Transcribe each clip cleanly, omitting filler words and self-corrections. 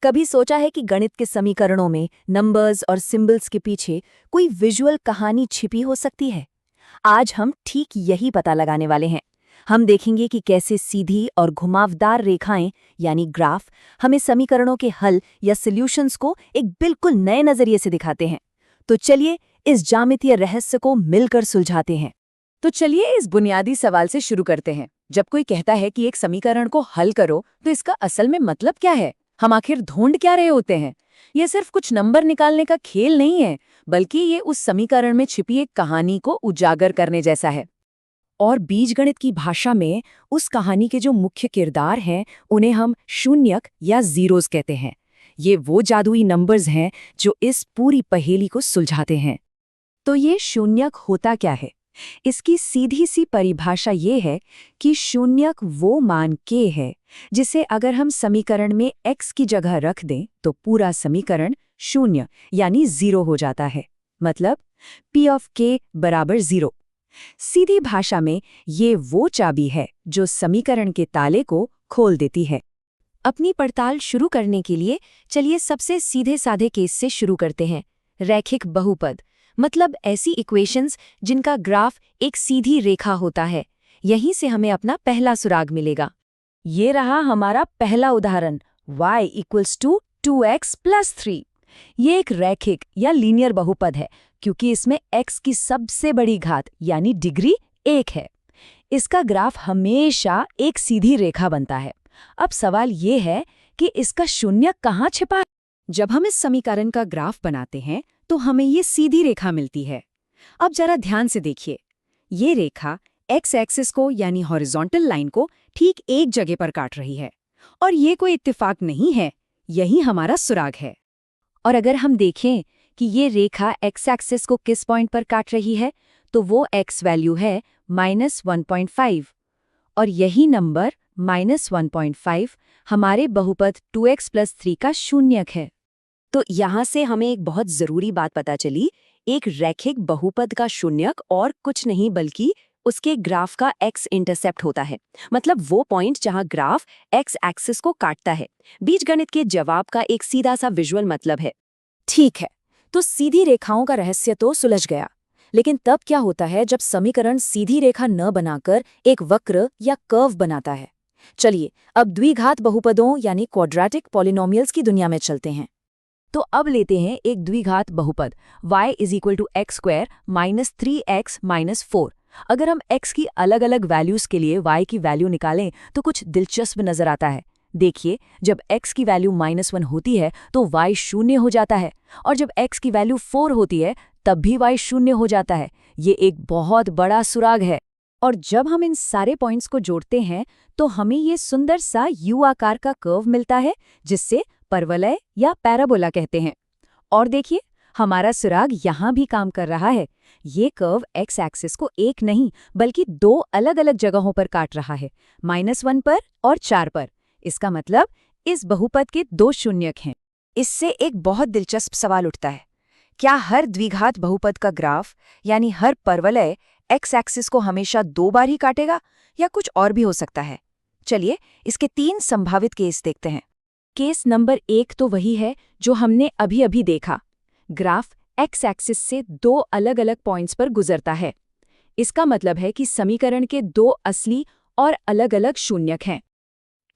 कभी सोचा है कि गणित के समीकरणों में नंबर्स और सिंबल्स के पीछे कोई विजुअल कहानी छिपी हो सकती है? आज हम ठीक यही पता लगाने वाले हैं। हम देखेंगे कि कैसे सीधी और घुमावदार रेखाएं यानी ग्राफ हमें समीकरणों के हल या सॉल्यूशंस को एक बिल्कुल नए नजरिए से दिखाते हैं। तो चलिए इस ज्यामितीय रहस्य को मिलकर सुलझाते हैं। तो चलिए इस बुनियादी सवाल से शुरू करते हैं। जब कोई कहता है कि एक समीकरण को हल करो, तो इसका असल में मतलब क्या है? हम आखिर ढूंढ क्या रहे होते हैं? ये सिर्फ कुछ नंबर निकालने का खेल नहीं है, बल्कि ये उस समीकरण में छिपी एक कहानी को उजागर करने जैसा है। और बीजगणित की भाषा में उस कहानी के जो मुख्य किरदार हैं उन्हें हम शून्यक या जीरोस कहते हैं। ये वो जादुई नंबर्स हैं जो इस पूरी पहेली को सुलझाते हैं। तो ये शून्यक होता क्या है? इसकी सीधी सी परिभाषा ये है कि शून्यक वो मान k है जिसे अगर हम समीकरण में x की जगह रख दें तो पूरा समीकरण शून्य यानी जीरो हो जाता है। मतलब p ऑफ k बराबर 0। सीधी भाषा में ये वो चाबी है जो समीकरण के ताले को खोल देती है। अपनी पड़ताल शुरू करने के लिए चलिए सबसे सीधे साधे केस से शुरू करते हैं। रैखिक बहुपद मतलब ऐसी इक्वेशंस जिनका ग्राफ एक सीधी रेखा होता है। यहीं से हमें अपना पहला सुराग मिलेगा। ये रहा हमारा पहला उदाहरण y equals to 2x plus 3। ये एक रैखिक या लीनियर बहुपद है क्योंकि इसमें x की सबसे बड़ी घात यानी डिग्री 1 है। इसका ग्राफ हमेशा एक सीधी रेखा बनता है। अब सवाल ये है कि इसका शून्य कहाँ छिपा है? जब हम इस समीकरण का ग्राफ बनाते हैं तो हमें ये सीधी रेखा मिलती है। अब जरा ध्यान से देखिए, ये रेखा एक्स एक्सिस को यानी हॉरिजॉन्टल लाइन को ठीक एक जगह पर काट रही है। और ये कोई इत्तेफाक नहीं है, यही हमारा सुराग है। और अगर हम देखें कि ये रेखा एक्स एक्सिस को किस पॉइंट पर काट रही है, तो वो एक्स वैल्यू है -1.5। और यही नंबर -1.5 हमारे बहुपद 2x + 3 का शून्यक है। तो यहाँ से हमें एक बहुत जरूरी बात पता चली। एक रैखिक बहुपद का शून्यक और कुछ नहीं बल्कि उसके ग्राफ का एक्स इंटरसेप्ट होता है। मतलब वो पॉइंट जहाँ ग्राफ एक्स एक्सिस को काटता है। बीजगणित के जवाब का एक सीधा सा विजुअल मतलब है। ठीक है, तो सीधी रेखाओं का रहस्य तो सुलझ गया। लेकिन तब क्या होता है जब समीकरण सीधी रेखा न बनाकर एक वक्र या कर्व बनाता है? चलिए अब द्विघात बहुपदों यानी क्वाड्रेटिक पॉलिनोमियल्स की दुनिया में चलते हैं। तो अब लेते हैं एक द्विघात बहुपद y = x² - 3x - 4। अगर हम x की अलग अलग वैल्यूज के लिए y की वैल्यू निकालें तो कुछ दिलचस्प नजर आता है। देखिए, जब x की वैल्यू -1 होती है तो y शून्य हो जाता है, और जब x की वैल्यू 4 होती है तब भी y शून्य हो जाता है। ये एक बहुत बड़ा सुराग है। और जब हम इन सारे पॉइंट्स को जोड़ते हैं तो हमें ये सुंदर सा यू आकार का कर्व मिलता है जिससे परवलय या पैराबोला कहते हैं। और देखिए, हमारा सुराग यहाँ भी काम कर रहा है। ये कर्व एक्स एक्सिस को एक नहीं बल्कि 2 अलग अलग जगहों पर काट रहा है, -1 पर और 4 पर। इसका मतलब इस बहुपद के 2 शून्यक हैं। इससे एक बहुत दिलचस्प सवाल उठता है, क्या हर द्विघात बहुपद का ग्राफ यानी हर परवलय एक्स एक्सिस को हमेशा 2 बार ही काटेगा या कुछ और भी हो सकता है? चलिए इसके 3 संभावित केस देखते हैं। केस नंबर 1 तो वही है जो हमने अभी अभी देखा। ग्राफ एक्स एक्सिस से 2 अलग अलग पॉइंट्स पर गुजरता है। इसका मतलब है कि समीकरण के 2 असली और अलग अलग शून्यक हैं।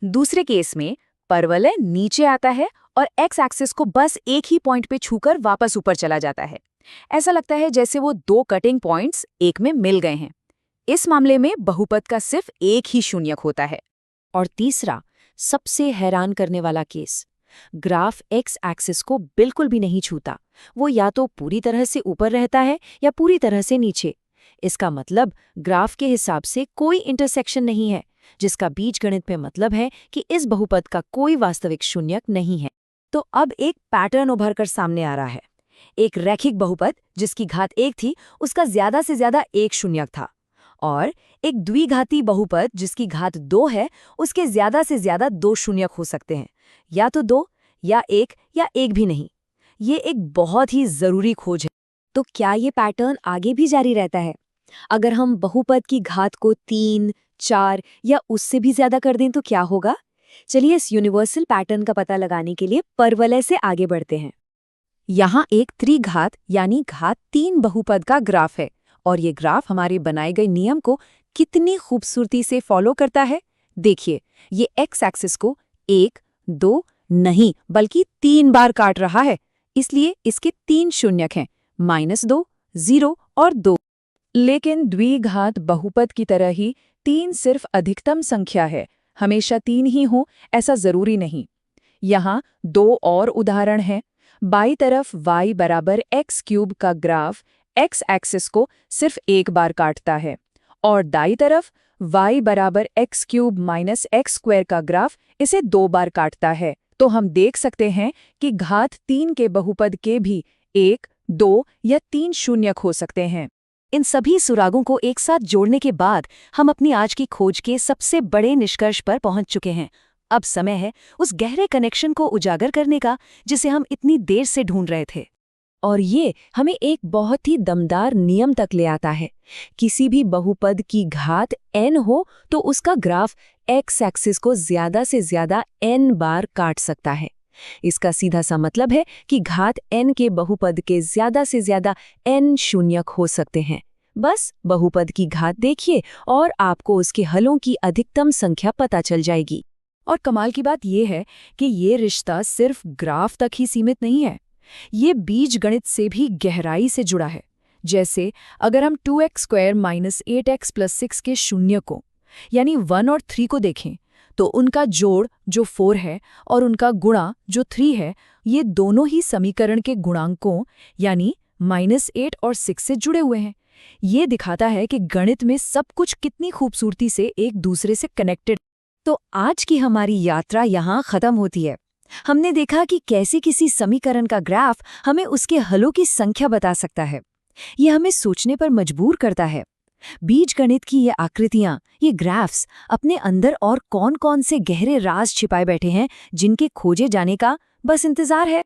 दूसरे केस में परवलय नीचे आता है और एक्स एक्सिस को बस एक ही पॉइंट पे छूकर वापस ऊपर चला जाता है। ऐसा लगता है जैसे वो 2 कटिंग पॉइंट्स एक में मिल गए हैं। इस मामले में बहुपद का सिर्फ एक ही शून्यक होता है। और तीसरा, सबसे हैरान करने वाला केस, ग्राफ एक्स एक्सिस को बिल्कुल भी नहीं छूता। वो या तो पूरी तरह से ऊपर रहता है या पूरी तरह से नीचे। इसका मतलब ग्राफ के हिसाब से कोई इंटरसेक्शन नहीं है, जिसका बीजगणित में मतलब है कि इस बहुपद का कोई वास्तविक शून्यक नहीं है। तो अब एक पैटर्न उभर कर सामने आ रहा है। एक रैखिक बहुपद जिसकी घात 1 थी, उसका ज्यादा से ज्यादा एक शून्यक था। और एक द्विघाती बहुपद जिसकी घात 2 है, उसके ज्यादा से ज्यादा 2 शून्यक हो सकते हैं, या तो 2 या 1 भी नहीं। ये एक बहुत ही जरूरी खोज है। तो क्या ये पैटर्न आगे भी जारी रहता है? अगर हम बहुपद की घात को 3, 4 या उससे भी ज्यादा कर दें तो क्या होगा? चलिए इस यूनिवर्सल पैटर्न का पता लगाने के लिए परवलय से आगे बढ़ते हैं। यहाँ एक त्रिघात यानी घात 3 बहुपद का ग्राफ है और ये ग्राफ हमारे बनाए गए नियम को कितनी खूबसूरती से फॉलो करता है। देखिए, ये एक्स एक्सिस को 1, 2 नहीं बल्कि 3 बार काट रहा है, इसलिए इसके 3 शून्यक हैं, -2, 0 और 2। लेकिन द्विघात बहुपद की तरह ही 3 सिर्फ अधिकतम संख्या है, हमेशा 3 ही हो ऐसा जरूरी नहीं। यहाँ 2 और उदाहरण हैं। बाई तरफ y बराबर x³ का ग्राफ x एक्सिस को सिर्फ 1 बार काटता है और दाई तरफ y बराबर x³ माइनस x² का ग्राफ इसे 2 बार काटता है। तो हम देख सकते हैं कि घात 3 के बहुपद के भी 1, 2 या 3 शून्यक हो सकते हैं। इन सभी सुरागों को एक साथ जोड़ने के बाद हम अपनी आज की खोज के सबसे बड़े निष्कर्ष पर पहुंच चुके हैं। अब समय है उस गहरे कनेक्शन को उजागर करने का जिसे हम इतनी देर से ढूंढ रहे थे। और ये हमें एक बहुत ही दमदार नियम तक ले आता है। किसी भी बहुपद की घात n हो तो उसका ग्राफ x एक्सिस को ज्यादा से ज्यादा n बार काट सकता है। इसका सीधा सा मतलब है कि घात n के बहुपद के ज्यादा से ज्यादा n शून्यक हो सकते हैं। बस बहुपद की घात देखिए और आपको उसके हलों की अधिकतम संख्या पता चल जाएगी। और कमाल की बात यह है कि ये रिश्ता सिर्फ ग्राफ तक ही सीमित नहीं है, ये बीजगणित से भी गहराई से जुड़ा है। जैसे अगर हम 2x² माइनस 8x प्लस 6 के शून्य को यानी 1 और 3 को देखें तो उनका जोड़ जो 4 है और उनका गुणा जो 3 है, ये दोनों ही समीकरण के गुणांकों यानी -8 और 6 से जुड़े हुए हैं। ये दिखाता है कि गणित में सब कुछ कितनी खूबसूरती से एक दूसरे से कनेक्टेड। तो आज की हमारी यात्रा यहाँ खत्म होती है। हमने देखा कि कैसे किसी समीकरण का ग्राफ हमें उसके हलों की संख्या बता सकता है। ये हमें सोचने पर मजबूर करता है। बीजगणित की ये आकृतियां, ये ग्राफ्स अपने अंदर और कौन-कौन से गहरे राज छिपाए बैठे हैं जिनके खोजे जाने का बस इंतजार है।